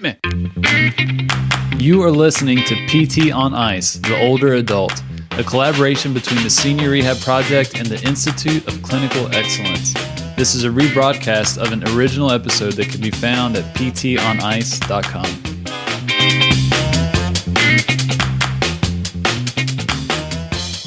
me. You are listening to PT on Ice, The Older Adult, a collaboration between the Senior Rehab Project and the Institute of Clinical Excellence. This is a rebroadcast of an original episode that can be found at ptonice.com.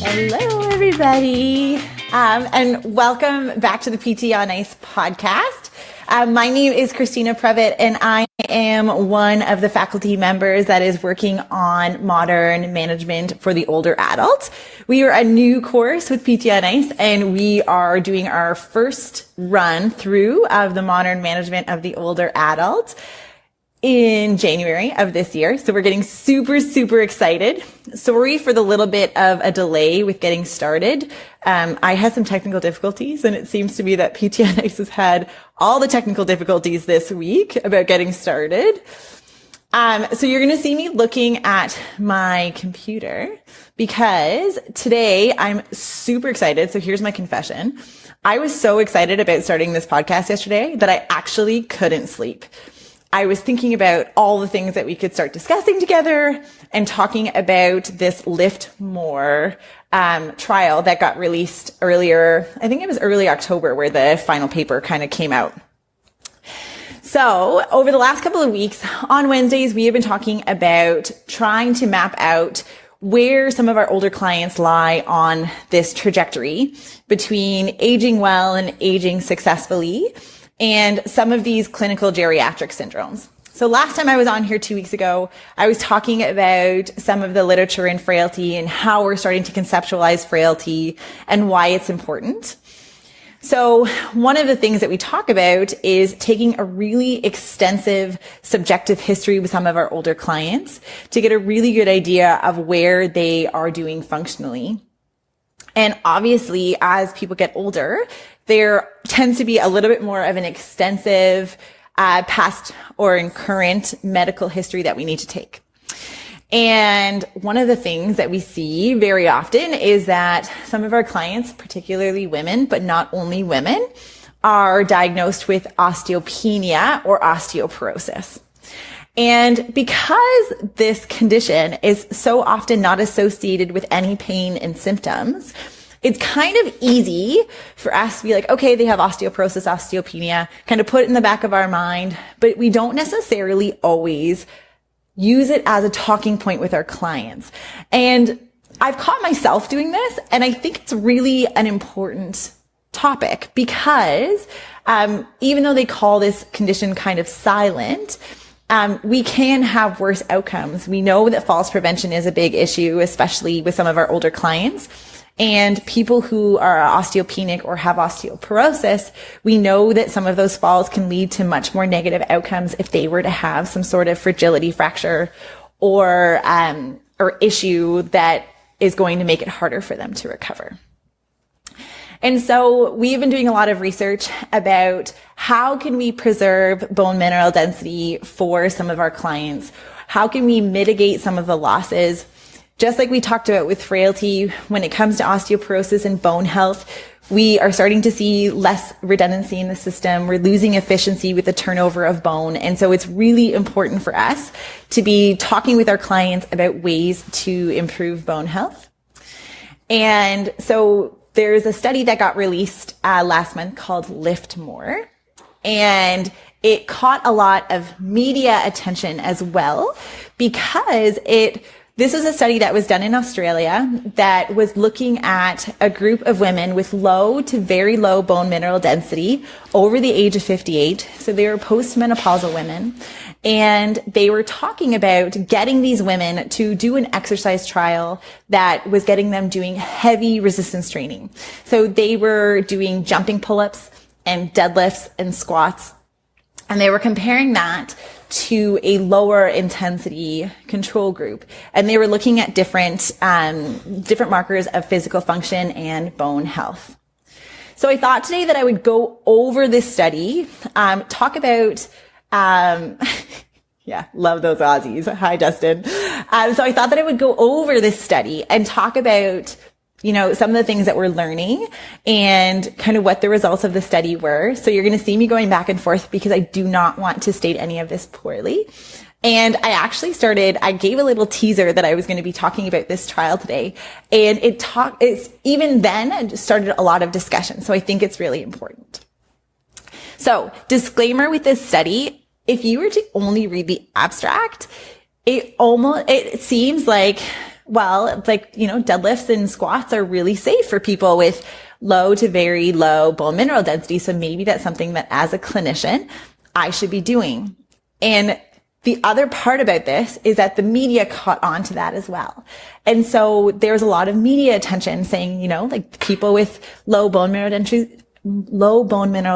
Hello, everybody, and welcome back to the PT on Ice podcast. My name is Christina Prevett, and I am one of the faculty members that is working on modern management for the older adult. We are a new course with PT on Ice, and we are doing our first run through of the modern management of the older adult in January of this year. So we're getting super, super excited. Sorry for the little bit of a delay with getting started. I had some technical difficulties, and it seems to be that PT on Ice has had all the technical difficulties this week about getting started. So you're going to see me looking at my computer because today I'm super excited. So here's my confession. I was so excited about starting this podcast yesterday that I actually couldn't sleep. I was thinking about all the things that we could start discussing together and talking about this LIFTMOR trial that got released earlier. I think it was early October where the final paper kind of came out. So over the last couple of weeks on Wednesdays, we have been talking about trying to map out where some of our older clients lie on this trajectory between aging well and aging successfully, and some of these clinical geriatric syndromes. So last time I was on here 2 weeks ago, I was talking about some of the literature in frailty and how we're starting to conceptualize frailty and why it's important. So one of the things that we talk about is taking a really extensive subjective history with some of our older clients to get a really good idea of where they are doing functionally. And obviously, as people get older, there tends to be a little bit more of an extensive past or current medical history that we need to take. And one of the things that we see very often is that some of our clients, particularly women, but not only women, are diagnosed with osteopenia or osteoporosis. And because this condition is so often not associated with any pain and symptoms, it's kind of easy for us to be like, okay, they have osteoporosis, osteopenia, kind of put it in the back of our mind, but we don't necessarily always use it as a talking point with our clients. And I've caught myself doing this, and I think it's really an important topic because even though they call this condition kind of silent, we can have worse outcomes. We know that falls prevention is a big issue, especially with some of our older clients. And people who are osteopenic or have osteoporosis, we know that some of those falls can lead to much more negative outcomes if they were to have some sort of fragility fracture or issue that is going to make it harder for them to recover. And so we've been doing a lot of research about how can we preserve bone mineral density for some of our clients? How can we mitigate some of the losses? Just like we talked about with frailty, when it comes to osteoporosis and bone health, we are starting to see less redundancy in the system. We're losing efficiency with the turnover of bone. And so it's really important for us to be talking with our clients about ways to improve bone health. And so there's a study that got released last month called LIFTMOR, and it caught a lot of media attention as well because this is a study that was done in Australia that was looking at a group of women with low to very low bone mineral density over the age of 58. So they were postmenopausal women. And they were talking about getting these women to do an exercise trial that was getting them doing heavy resistance training. So they were doing jumping pull-ups and deadlifts and squats. And they were comparing that to a lower intensity control group. And they were looking at different markers of physical function and bone health. So I thought today that I would go over this study, talk about, yeah, love those Aussies. Hi, Dustin. So I thought that I would go over this study and talk about some of the things that we're learning and kind of what the results of the study were. So you're going to see me going back and forth because I do not want to state any of this poorly. And I gave a little teaser that I was going to be talking about this trial today. And it's even then it started a lot of discussion. So I think it's really important. So disclaimer with this study, if you were to only read the abstract, it seems like, deadlifts and squats are really safe for people with low to very low bone mineral density. So maybe that's something that as a clinician, I should be doing. And the other part about this is that the media caught on to that as well. And so there's a lot of media attention saying, people with low bone mineral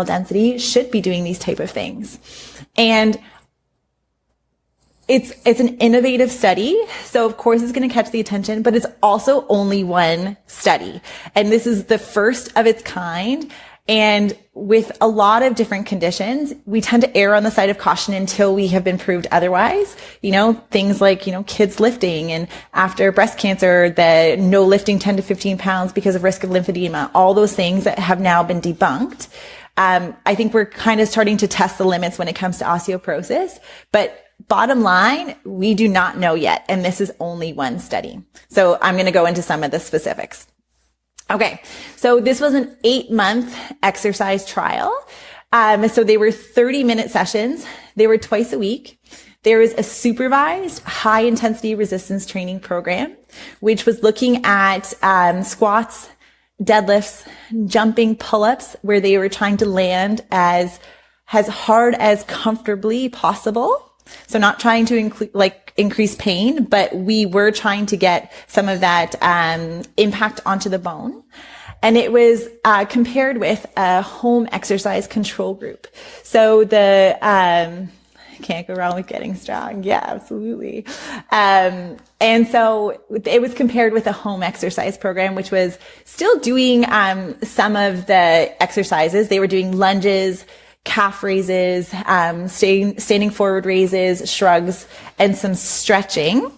density should be doing these type of things. And it's an innovative study. So of course it's going to catch the attention, but it's also only one study. And this is the first of its kind. And with a lot of different conditions, we tend to err on the side of caution until we have been proved otherwise. Things like, kids lifting, and after breast cancer, the no lifting 10 to 15 pounds because of risk of lymphedema, all those things that have now been debunked. I think we're kind of starting to test the limits when it comes to osteoporosis, but bottom line, we do not know yet. And this is only one study. So I'm going to go into some of the specifics. Okay. So this was an 8-month exercise trial. So they were 30-minute sessions. They were twice a week. There was a supervised high intensity resistance training program, which was looking at, squats, deadlifts, jumping pull-ups, where they were trying to land as hard as comfortably possible. So not trying to increase pain, but we were trying to get some of that impact onto the bone. And it was compared with a home exercise control group. So can't go wrong with getting strong. Yeah, absolutely. And so it was compared with a home exercise program, which was still doing some of the exercises. They were doing lunges, calf raises, standing forward raises, shrugs, and some stretching.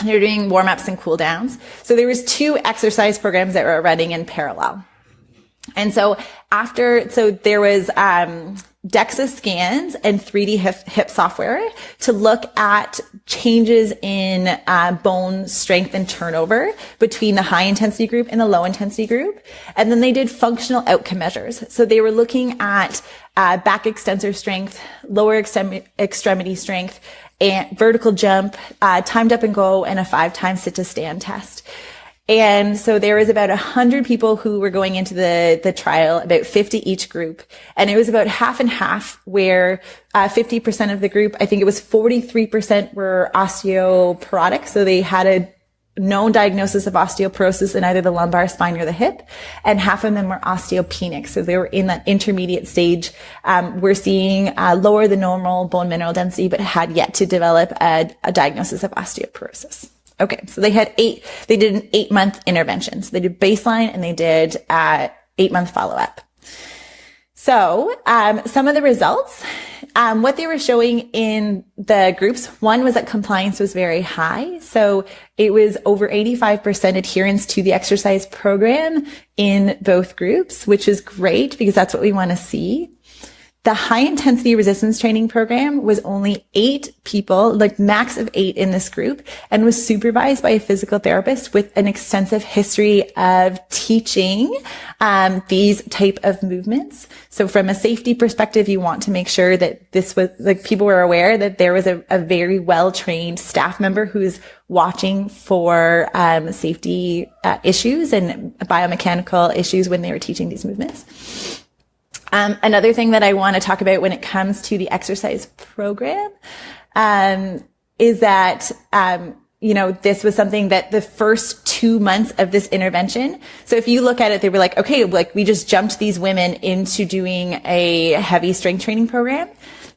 They're doing warm-ups and cool downs. So there was 2 exercise programs that were running in parallel. And so there was DEXA scans and 3D hip software to look at changes in bone strength and turnover between the high intensity group and the low intensity group. And then they did functional outcome measures. So they were looking at back extensor strength, lower extremity strength, and vertical jump, timed up and go, and a 5-time sit to stand test. And so there was about 100 people who were going into the trial, about 50 each group. And it was about half and half, where 50% of the group, I think it was 43% were osteoporotic. So they had a known diagnosis of osteoporosis in either the lumbar spine or the hip. And half of them were osteopenic. So they were in that intermediate stage. We're seeing lower than normal bone mineral density, but had yet to develop a diagnosis of osteoporosis. Okay. So they did an 8-month intervention. So they did baseline and they did 8-month follow-up. So, some of the results, what they were showing in the groups, one was that compliance was very high. So it was over 85% adherence to the exercise program in both groups, which is great because that's what we want to see. The high intensity resistance training program was only 8 people, like max of 8 in this group, and was supervised by a physical therapist with an extensive history of teaching these type of movements. So from a safety perspective, you want to make sure that this was, like, people were aware that there was a very well-trained staff member who's watching for safety issues and biomechanical issues when they were teaching these movements. Another thing that I want to talk about when it comes to the exercise program, is that, this was something that the first 2 months of this intervention. So if you look at it, they were like, okay, like we just jumped these women into doing a heavy strength training program.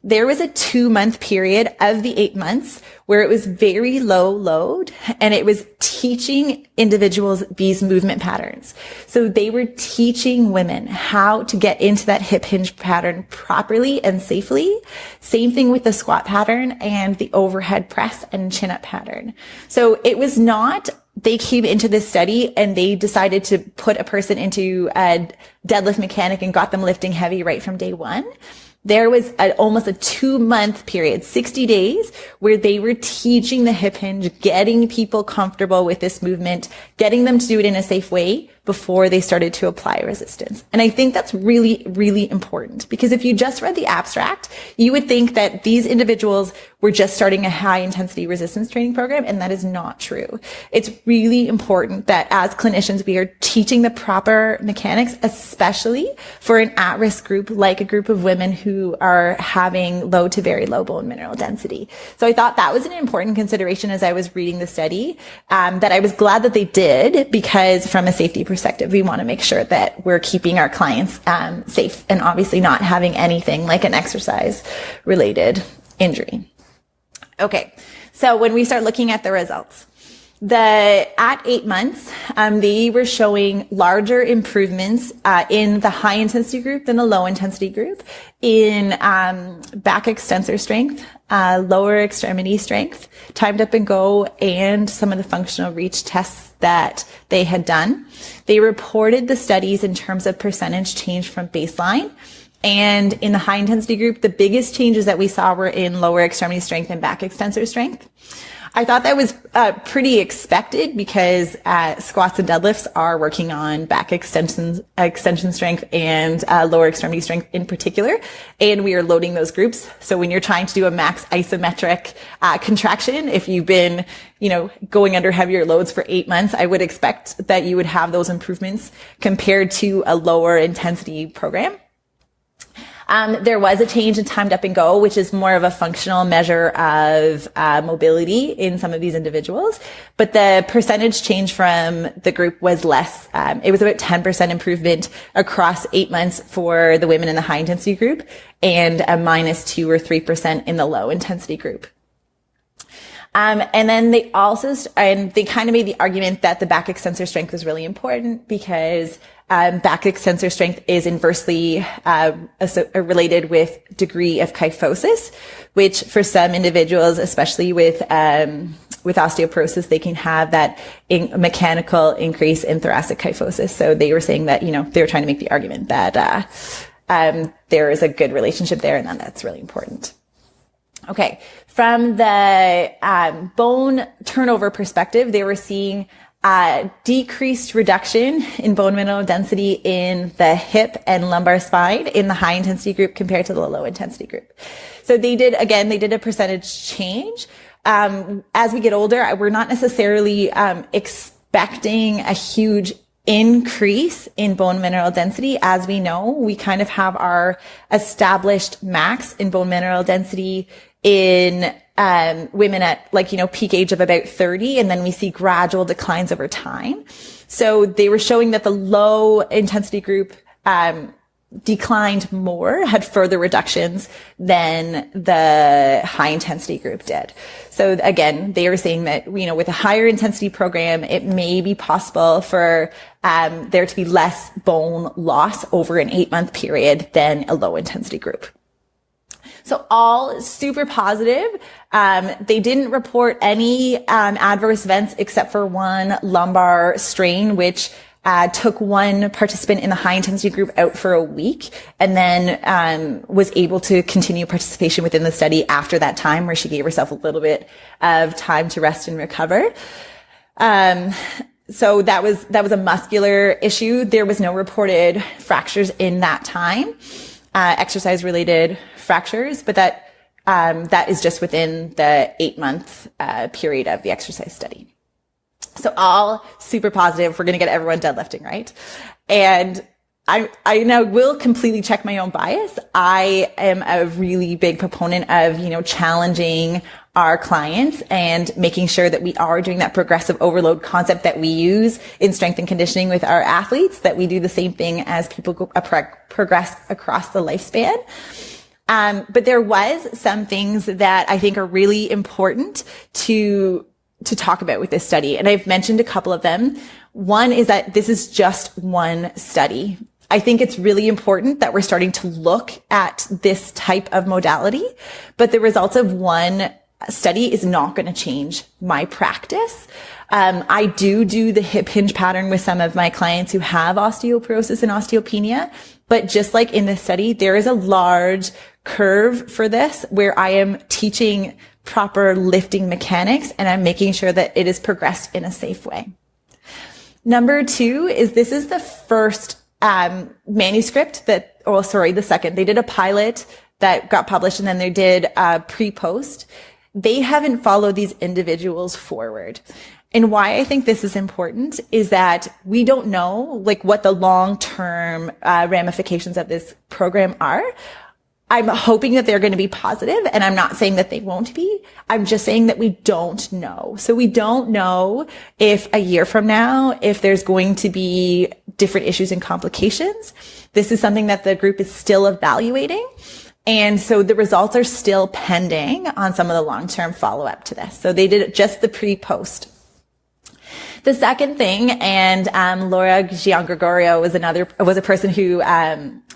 There was a 2-month period of the 8 months where it was very low load and it was teaching individuals these movement patterns. So they were teaching women how to get into that hip hinge pattern properly and safely. Same thing with the squat pattern and the overhead press and chin up pattern. So it was not they came into this study and they decided to put a person into a deadlift mechanic and got them lifting heavy right from day one. There was almost a 2-month period, 60 days, where they were teaching the hip hinge, getting people comfortable with this movement, getting them to do it in a safe way before they started to apply resistance. And I think that's really, really important, because if you just read the abstract, you would think that these individuals were just starting a high intensity resistance training program, and that is not true. It's really important that as clinicians, we are teaching the proper mechanics, especially for an at-risk group, like a group of women who are having low to very low bone mineral density. So I thought that was an important consideration as I was reading the study, that I was glad that they did, because from a safety perspective, we want to make sure that we're keeping our clients safe and obviously not having anything like an exercise related injury. Okay, so when we start looking at the results, at 8 months, they were showing larger improvements in the high intensity group than the low intensity group in back extensor strength, lower extremity strength, timed up and go, and some of the functional reach tests that they had done. They reported the studies in terms of percentage change from baseline. And in the high intensity group, the biggest changes that we saw were in lower extremity strength and back extensor strength. I thought that was pretty expected, because squats and deadlifts are working on back extension strength and lower extremity strength in particular, and we are loading those groups. So when you're trying to do a max isometric contraction, if you've been going under heavier loads for 8 months, I would expect that you would have those improvements compared to a lower intensity program. There was a change in timed up and go, which is more of a functional measure of mobility in some of these individuals. But the percentage change from the group was less. It was about 10% improvement across 8 months for the women in the high intensity group, and a -2 or 3% in the low intensity group. And then they also, they kind of made the argument that the back extensor strength was really important, because back extensor strength is inversely related with degree of kyphosis, which for some individuals, especially with osteoporosis, they can have that mechanical increase in thoracic kyphosis. So they were saying that, they were trying to make the argument that there is a good relationship there, and that's really important. Okay. From the bone turnover perspective, they were seeing decreased reduction in bone mineral density in the hip and lumbar spine in the high intensity group compared to the low intensity group. So they did a percentage change. As we get older, we're not necessarily expecting a huge increase in bone mineral density. As we know, we kind of have our established max in bone mineral density in women at peak age of about 30, and then we see gradual declines over time. So they were showing that the low intensity group declined more, had further reductions than the high intensity group did. So again, they were saying that, with a higher intensity program, it may be possible for there to be less bone loss over an 8-month period than a low intensity group. So all super positive. They didn't report any adverse events except for one lumbar strain, which took one participant in the high intensity group out for a week, and then was able to continue participation within the study after that time, where she gave herself a little bit of time to rest and recover. So that was a muscular issue. There was no reported fractures in that time, exercise related fractures, but that is just within the 8-month period of the exercise study. So all super positive. We're going to get everyone deadlifting, right? And I now will completely check my own bias. I am a really big proponent of, challenging our clients and making sure that we are doing that progressive overload concept that we use in strength and conditioning with our athletes, that we do the same thing as people progress across the lifespan. But there was some things that I think are really important to talk about with this study. And I've mentioned a couple of them. One is that this is just one study. I think it's really important that we're starting to look at this type of modality, but the results of one study is not going to change my practice. I do the hip hinge pattern with some of my clients who have osteoporosis and osteopenia, but just like in this study, there is a large curve for this where I am teaching proper lifting mechanics and I'm making sure that it is progressed in a safe way. Number 2 is this is the first manuscript the second. They did a pilot that got published and then they did a pre-post. They haven't followed these individuals forward. And why I think this is important is that we don't know like what the long-term ramifications of this program are. I'm hoping that they're going to be positive, and I'm not saying that they won't be. I'm just saying that we don't know. So we don't know if a year from now, if there's going to be different issues and complications. This is something that the group is still evaluating. And so the results are still pending on some of the long-term follow-up to this. So they did just the pre-post. The second thing, and Laura Giangregorio was a person who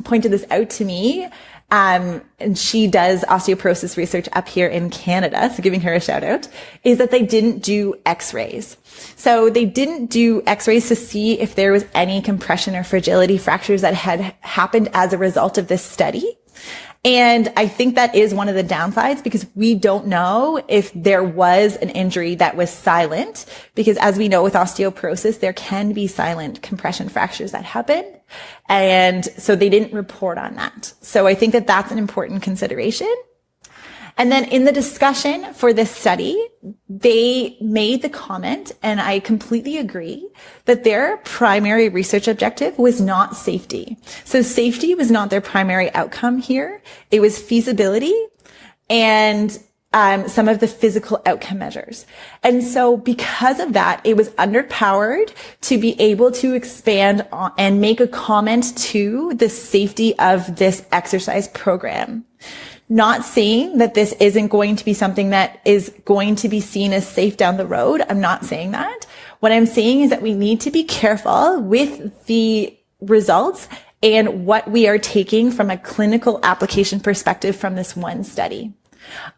pointed this out to me. And she does osteoporosis research up here in Canada, so giving her a shout out, is that they didn't do x-rays. So they didn't do x-rays to see if there was any compression or fragility fractures that had happened as a result of this study. And I think that is one of the downsides because we don't know if there was an injury that was silent, because as we know with osteoporosis, there can be silent compression fractures that happen. And so they didn't report on that. So I think that that's an important consideration. And then in the discussion for this study, they made the comment, and I completely agree, that their primary research objective was not safety. So safety was not their primary outcome here. It was feasibility and some of the physical outcome measures. And so because of that, it was underpowered to be able to expand on and make a comment to the safety of this exercise program. Not saying that this isn't going to be something that is going to be seen as safe down the road. I'm not saying that. What I'm saying is that we need to be careful with the results and what we are taking from a clinical application perspective from this one study.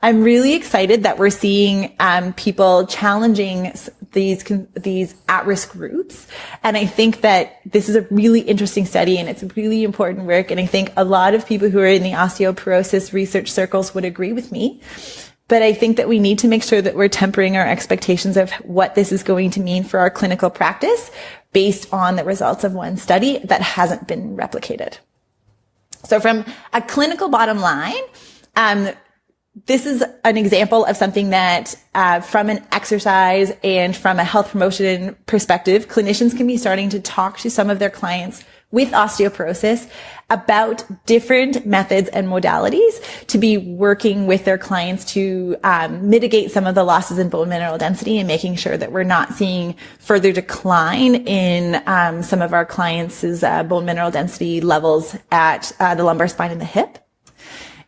I'm really excited that we're seeing people challenging these at-risk groups. And I think that this is a really interesting study and it's really important work. And I think a lot of people who are in the osteoporosis research circles would agree with me. But I think that we need to make sure that we're tempering our expectations of what this is going to mean for our clinical practice based on the results of one study that hasn't been replicated. So from a clinical bottom line, this is an example of something that from an exercise and from a health promotion perspective, clinicians can be starting to talk to some of their clients with osteoporosis about different methods and modalities to be working with their clients to mitigate some of the losses in bone mineral density and making sure that we're not seeing further decline in some of our clients' bone mineral density levels at the lumbar spine and the hip.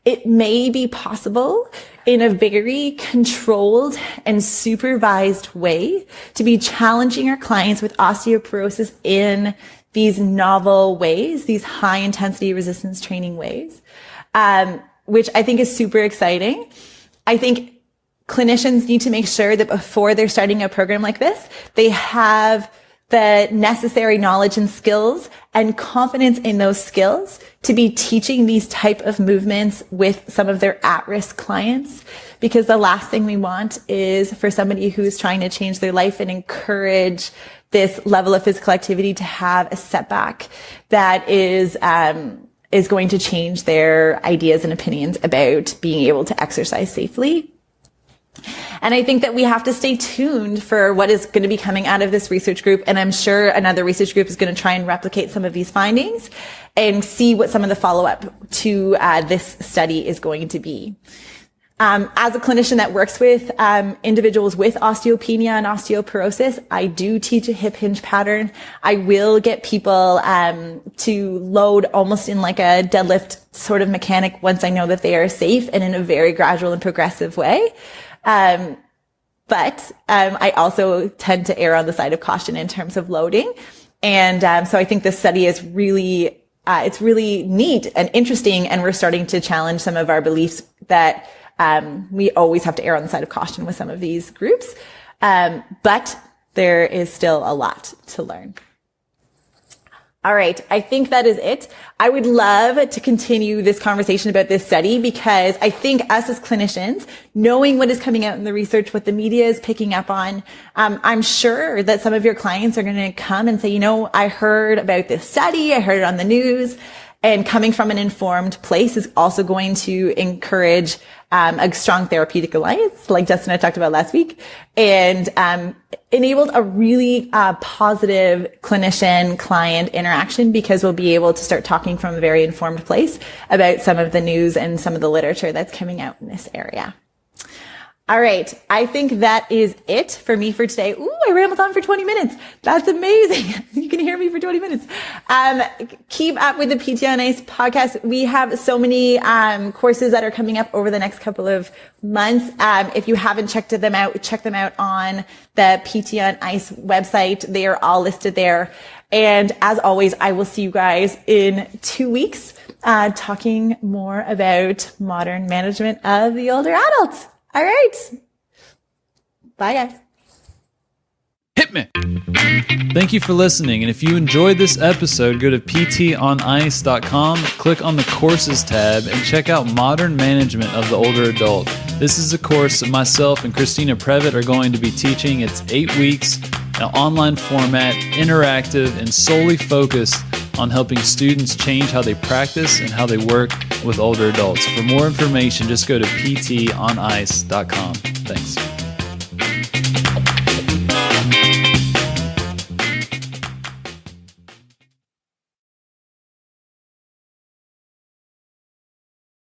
It may be possible in a very controlled and supervised way to be challenging our clients with osteoporosis in these novel ways, these high intensity resistance training ways, which I think is super exciting. I think clinicians need to make sure that before they're starting a program like this, they have the necessary knowledge and skills and confidence in those skills to be teaching these type of movements with some of their at-risk clients. Because the last thing we want is for somebody who's trying to change their life and encourage this level of physical activity to have a setback that is going to change their ideas and opinions about being able to exercise safely. And I think that we have to stay tuned for what is going to be coming out of this research group. And I'm sure another research group is going to try and replicate some of these findings and see what some of the follow-up to this study is going to be. As a clinician that works with individuals with osteopenia and osteoporosis, I do teach a hip hinge pattern. I will get people to load almost in like a deadlift sort of mechanic once I know that they are safe and in a very gradual and progressive way. But I also tend to err on the side of caution in terms of loading. And so I think this study is it's really neat and interesting. And we're starting to challenge some of our beliefs that we always have to err on the side of caution with some of these groups. But there is still a lot to learn. All right. I think that is it. I would love to continue this conversation about this study because I think us as clinicians, knowing what is coming out in the research, what the media is picking up on, I'm sure that some of your clients are going to come and say, I heard about this study. I heard it on the news. And coming from an informed place is also going to encourage a strong therapeutic alliance, like Justin and I talked about last week, and enabled a really positive clinician-client interaction because we'll be able to start talking from a very informed place about some of the news and some of the literature that's coming out in this area. All right. I think that is it for me for today. Ooh, I rambled on for 20 minutes. That's amazing. You can hear me for 20 minutes. Keep up with the PT on Ice podcast. We have so many courses that are coming up over the next couple of months. If you haven't checked them out, check them out on the PT on Ice website. They are all listed there. And as always, I will see you guys in 2 weeks, talking more about modern management of the older adults. All right. Bye, guys. Hit me. Thank you for listening. And if you enjoyed this episode, go to ptonice.com, click on the courses tab, and check out Modern Management of the Older Adult. This is a course that myself and Christina Prevett are going to be teaching. It's 8 weeks, an online format, interactive, and solely focused on helping students change how they practice and how they work with older adults. For more information, just go to ptonice.com. Thanks.